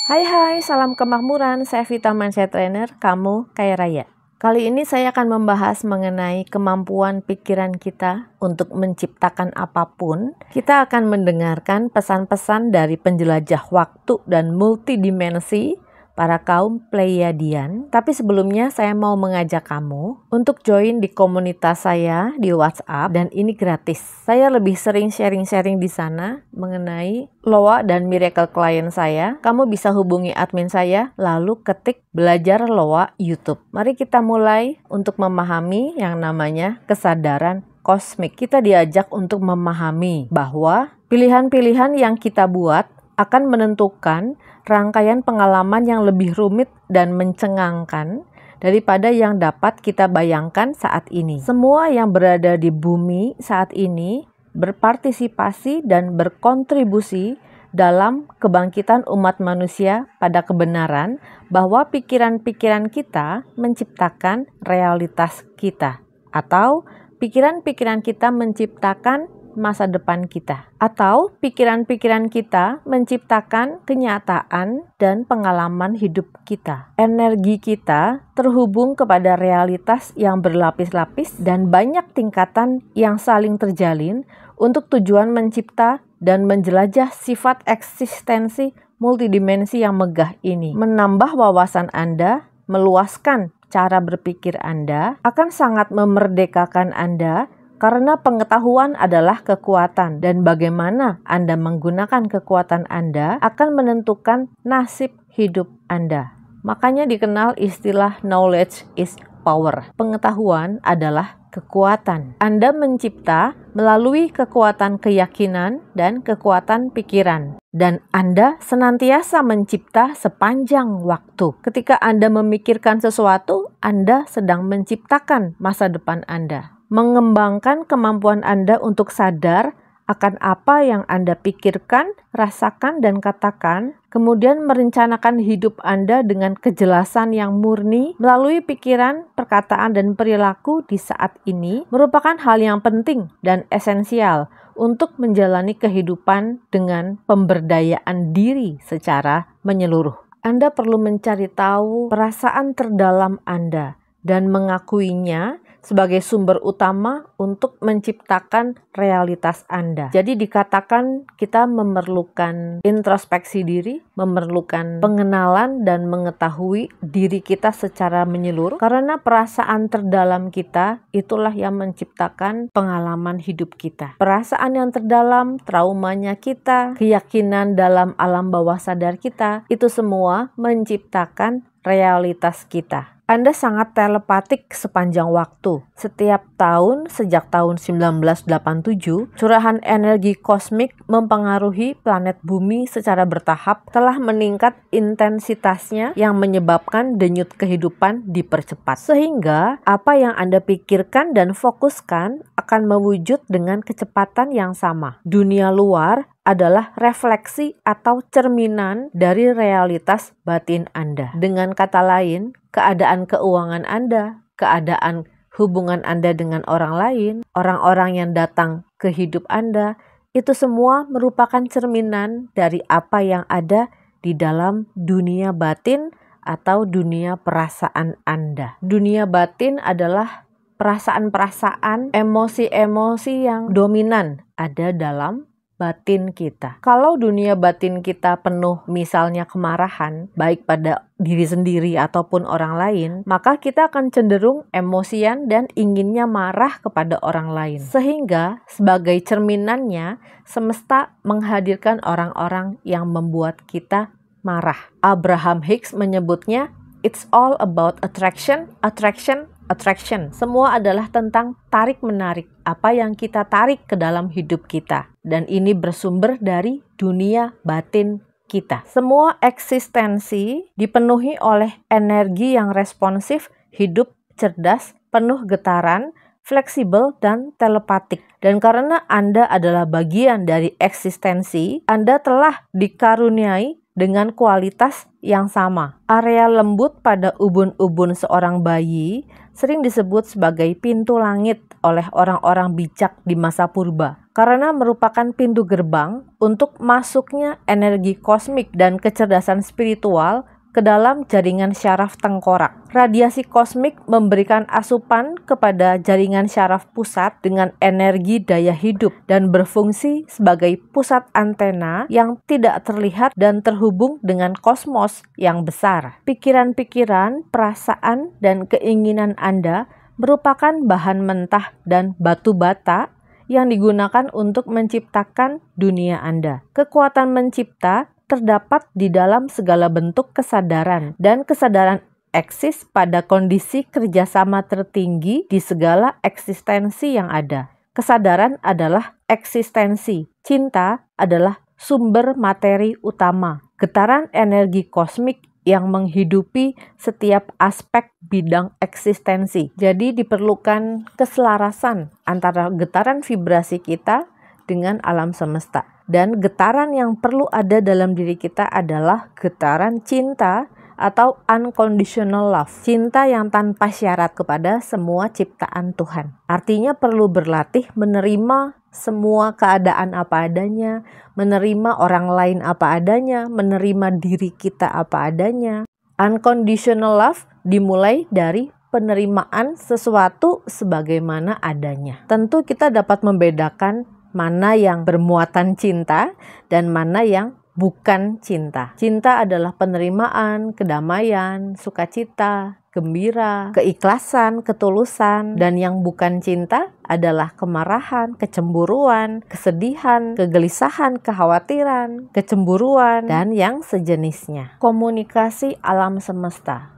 Hai, salam kemakmuran, saya Vita Mindset Trainer, kamu kaya raya. Kali ini saya akan membahas mengenai kemampuan pikiran kita untuk menciptakan apapun. Kita akan mendengarkan pesan-pesan dari penjelajah waktu dan multidimensi para kaum Pleiadian. Tapi sebelumnya saya mau mengajak kamu untuk join di komunitas saya di WhatsApp, dan ini gratis. Saya lebih sering sharing-sharing di sana mengenai Loa dan Miracle Client saya. Kamu bisa hubungi admin saya, lalu ketik belajar Loa YouTube. Mari kita mulai untuk memahami yang namanya kesadaran kosmik. Kita diajak untuk memahami bahwa pilihan-pilihan yang kita buat akan menentukan rangkaian pengalaman yang lebih rumit dan mencengangkan daripada yang dapat kita bayangkan saat ini. Semua yang berada di bumi saat ini berpartisipasi dan berkontribusi dalam kebangkitan umat manusia pada kebenaran bahwa pikiran-pikiran kita menciptakan realitas kita, atau pikiran-pikiran kita menciptakan masa depan kita, atau pikiran-pikiran kita menciptakan kenyataan dan pengalaman hidup kita. Energi kita terhubung kepada realitas yang berlapis-lapis dan banyak tingkatan yang saling terjalin untuk tujuan mencipta dan menjelajah sifat eksistensi multidimensi yang megah ini. Menambah wawasan Anda, meluaskan cara berpikir Anda, akan sangat memerdekakan Anda. Karena pengetahuan adalah kekuatan, dan bagaimana Anda menggunakan kekuatan Anda akan menentukan nasib hidup Anda. Makanya dikenal istilah knowledge is power. Pengetahuan adalah kekuatan. Anda mencipta melalui kekuatan keyakinan dan kekuatan pikiran. Dan Anda senantiasa mencipta sepanjang waktu. Ketika Anda memikirkan sesuatu, Anda sedang menciptakan masa depan Anda. Mengembangkan kemampuan Anda untuk sadar akan apa yang Anda pikirkan, rasakan, dan katakan, kemudian merencanakan hidup Anda dengan kejelasan yang murni melalui pikiran, perkataan, dan perilaku di saat ini merupakan hal yang penting dan esensial untuk menjalani kehidupan dengan pemberdayaan diri secara menyeluruh. Anda perlu mencari tahu perasaan terdalam Anda dan mengakuinya sebagai sumber utama untuk menciptakan realitas Anda. Jadi dikatakan kita memerlukan introspeksi diri, memerlukan pengenalan dan mengetahui diri kita secara menyeluruh, karena perasaan terdalam kita itulah yang menciptakan pengalaman hidup kita. Perasaan yang terdalam, traumanya kita, keyakinan dalam alam bawah sadar kita, itu semua menciptakan realitas kita. Anda sangat telepatik sepanjang waktu. Setiap tahun, sejak tahun 1987, curahan energi kosmik mempengaruhi planet bumi secara bertahap telah meningkat intensitasnya yang menyebabkan denyut kehidupan dipercepat. Sehingga apa yang Anda pikirkan dan fokuskan akan mewujud dengan kecepatan yang sama. Dunia luar adalah refleksi atau cerminan dari realitas batin Anda. Dengan kata lain, keadaan keuangan Anda, keadaan hubungan Anda dengan orang lain, orang-orang yang datang ke hidup Anda, itu semua merupakan cerminan dari apa yang ada di dalam dunia batin atau dunia perasaan Anda. Dunia batin adalah perasaan-perasaan, emosi-emosi yang dominan ada dalam batin kita. Kalau dunia batin kita penuh misalnya kemarahan, baik pada diri sendiri ataupun orang lain, maka kita akan cenderung emosian dan inginnya marah kepada orang lain. Sehingga sebagai cerminannya, semesta menghadirkan orang-orang yang membuat kita marah. Abraham Hicks menyebutnya, it's all about attraction, attraction, attraction. Semua adalah tentang tarik-menarik, apa yang kita tarik ke dalam hidup kita. Dan ini bersumber dari dunia batin kita. Semua eksistensi dipenuhi oleh energi yang responsif, hidup, cerdas, penuh getaran, fleksibel, dan telepatik. Dan karena Anda adalah bagian dari eksistensi, Anda telah dikaruniai dengan kualitas yang sama. Area lembut pada ubun-ubun seorang bayi sering disebut sebagai pintu langit oleh orang-orang bijak di masa purba. karena merupakan pintu gerbang untuk masuknya energi kosmik dan kecerdasan spiritual ke dalam jaringan syaraf tengkorak. Radiasi kosmik memberikan asupan kepada jaringan syaraf pusat dengan energi daya hidup dan berfungsi sebagai pusat antena yang tidak terlihat dan terhubung dengan kosmos yang besar. Pikiran-pikiran, perasaan, dan keinginan Anda merupakan bahan mentah dan batu bata yang digunakan untuk menciptakan dunia Anda. Kekuatan mencipta terdapat di dalam segala bentuk kesadaran, dan kesadaran eksis pada kondisi kerjasama tertinggi di segala eksistensi yang ada. Kesadaran adalah eksistensi, cinta adalah sumber materi utama, getaran energi kosmik yang menghidupi setiap aspek bidang eksistensi. Jadi diperlukan keselarasan antara getaran vibrasi kita dengan alam semesta. Dan getaran yang perlu ada dalam diri kita adalah getaran cinta atau unconditional love. Cinta yang tanpa syarat kepada semua ciptaan Tuhan. Artinya perlu berlatih menerima semua keadaan apa adanya, menerima orang lain apa adanya, menerima diri kita apa adanya. Unconditional love dimulai dari penerimaan sesuatu sebagaimana adanya. Tentu kita dapat membedakan mana yang bermuatan cinta dan mana yang bukan cinta. Cinta adalah penerimaan, kedamaian, sukacita, gembira, keikhlasan, ketulusan. Dan yang bukan cinta adalah kemarahan, kecemburuan, kesedihan, kegelisahan, kekhawatiran, kecemburuan, dan yang sejenisnya. Komunikasi alam semesta.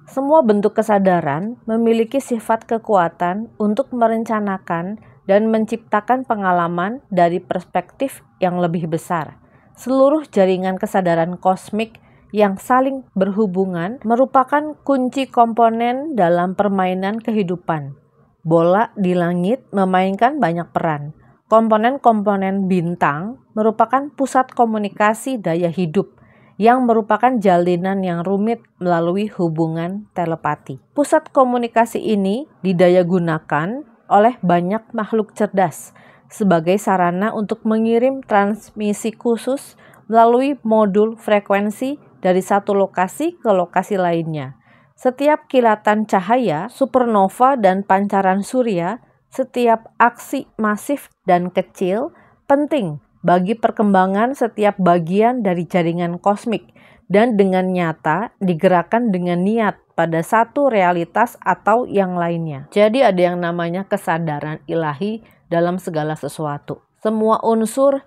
Semua bentuk kesadaran memiliki sifat kekuatan untuk merencanakan dan menciptakan pengalaman dari perspektif yang lebih besar. Seluruh jaringan kesadaran kosmik yang saling berhubungan merupakan kunci komponen dalam permainan kehidupan. Bola di langit memainkan banyak peran. Komponen-komponen bintang merupakan pusat komunikasi daya hidup yang merupakan jalinan yang rumit melalui hubungan telepati. Pusat komunikasi ini didayagunakan oleh banyak makhluk cerdas sebagai sarana untuk mengirim transmisi khusus melalui modul frekuensi dari satu lokasi ke lokasi lainnya. Setiap kilatan cahaya, supernova, dan pancaran surya, setiap aksi masif dan kecil penting bagi perkembangan setiap bagian dari jaringan kosmik dan dengan nyata digerakkan dengan niat pada satu realitas atau yang lainnya. Jadi ada yang namanya kesadaran ilahi dalam segala sesuatu. Semua unsur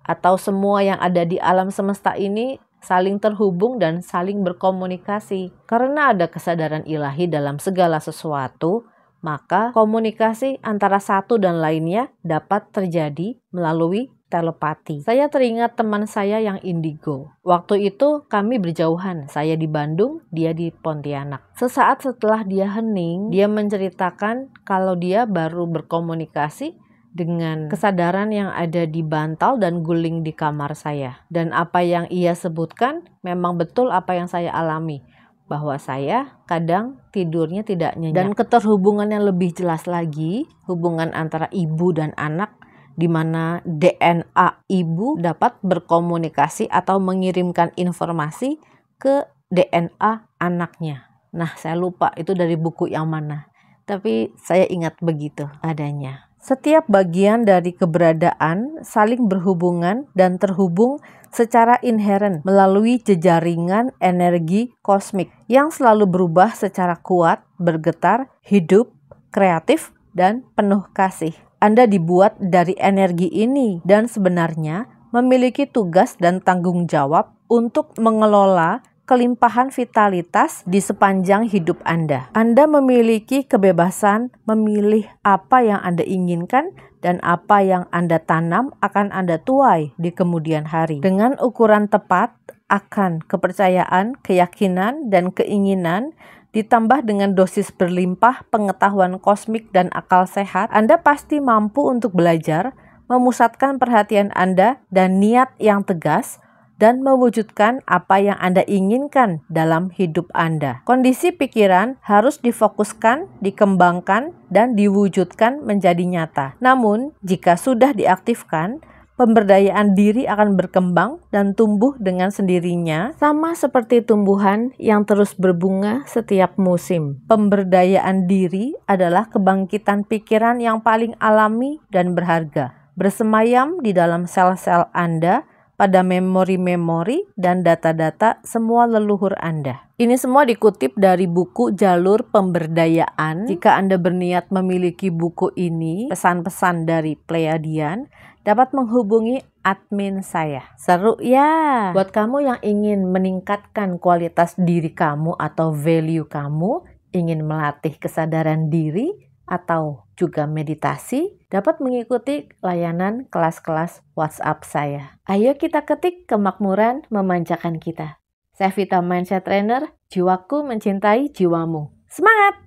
atau semua yang ada di alam semesta ini saling terhubung dan saling berkomunikasi. Karena ada kesadaran ilahi dalam segala sesuatu, maka komunikasi antara satu dan lainnya dapat terjadi melalui telepati. Saya teringat teman saya yang indigo. Waktu itu kami berjauhan, saya di Bandung, dia di Pontianak. Sesaat setelah dia hening, dia menceritakan kalau dia baru berkomunikasi dengan kesadaran yang ada di bantal dan guling di kamar saya. Dan apa yang ia sebutkan memang betul apa yang saya alami. Bahwa saya kadang tidurnya tidak nyenyak. Dan keterhubungan yang lebih jelas lagi, hubungan antara ibu dan anak, di mana DNA ibu dapat berkomunikasi atau mengirimkan informasi ke DNA anaknya. Nah, saya lupa itu dari buku yang mana. Tapi saya ingat begitu adanya. Setiap bagian dari keberadaan saling berhubungan dan terhubung secara inheren melalui jejaringan energi kosmik yang selalu berubah secara kuat, bergetar, hidup, kreatif, dan penuh kasih. Anda dibuat dari energi ini dan sebenarnya memiliki tugas dan tanggung jawab untuk mengelola kelimpahan vitalitas di sepanjang hidup Anda. Anda memiliki kebebasan memilih apa yang Anda inginkan dan apa yang Anda tanam akan Anda tuai di kemudian hari. Dengan ukuran tepat akan kepercayaan, keyakinan, dan keinginan, ditambah dengan dosis berlimpah pengetahuan kosmik dan akal sehat, Anda pasti mampu untuk belajar, memusatkan perhatian Anda dan niat yang tegas dan mewujudkan apa yang Anda inginkan dalam hidup Anda. Kondisi pikiran harus difokuskan, dikembangkan, dan diwujudkan menjadi nyata. Namun, jika sudah diaktifkan, pemberdayaan diri akan berkembang dan tumbuh dengan sendirinya, sama seperti tumbuhan yang terus berbunga setiap musim. Pemberdayaan diri adalah kebangkitan pikiran yang paling alami dan berharga, bersemayam di dalam sel-sel Anda, pada memori-memori dan data-data semua leluhur Anda. Ini semua dikutip dari buku Jalur Pemberdayaan. Jika Anda berniat memiliki buku ini, pesan-pesan dari Pleiadian, dapat menghubungi admin saya. Seru ya! Buat kamu yang ingin meningkatkan kualitas diri kamu atau value kamu, ingin melatih kesadaran diri, atau juga meditasi, dapat mengikuti layanan kelas-kelas WhatsApp saya. Ayo kita ketik kemakmuran memanjakan kita. Saya Vita Mindset Trainer, jiwaku mencintai jiwamu. Semangat!